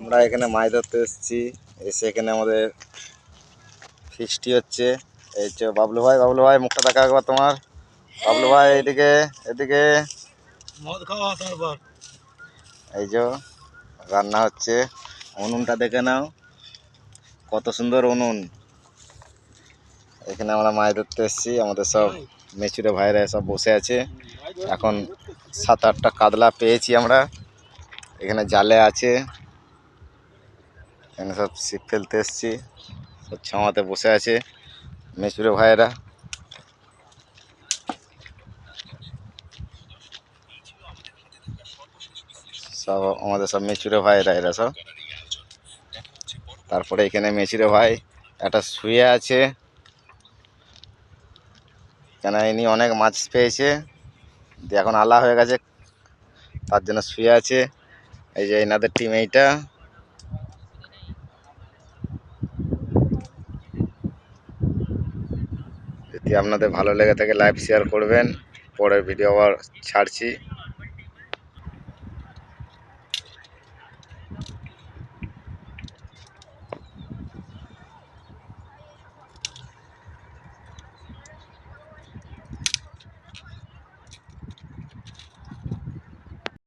আমরা এখানে মাছ ধরতে এসেছি, এসে এখানে আমাদের ফিস্টি হচ্ছে। এই যে বাবলু ভাই মুখটা দেখা একবার তোমার। বাবলু ভাই এদিকে এদিকে। এই যে রান্না হচ্ছে, উনুনটা দেখে নাও কত সুন্দর উনুন। এখানে আমরা মাছ ধরতে এসেছি, আমাদের সব মেচুরে ভাইরা সব বসে আছে। এখন 7-8টা কাতলা পেয়েছি আমরা, এখানে জালে আছে। এখানে সব ছিপ ফেলতে এসেছি, সব ছামাতে বসে আছে মেচুরে ভাইয়েরা। সব আমাদের সব মেচুরে ভাইয়েরা এরা সব। তারপরে এখানে মেচুরে ভাই একটা শুয়ে আছে, কেন ইনি অনেক মাছ পেয়েছে দিয়ে এখন আলা হয়ে গেছে, তার জন্য শুয়ে আছে। এই যে এনাদের টিম এইটা। যদি আপনাদের ভালো লেগে থাকে লাইক শেয়ার করবেন, পরের ভিডিও আবার ছাড়ছি।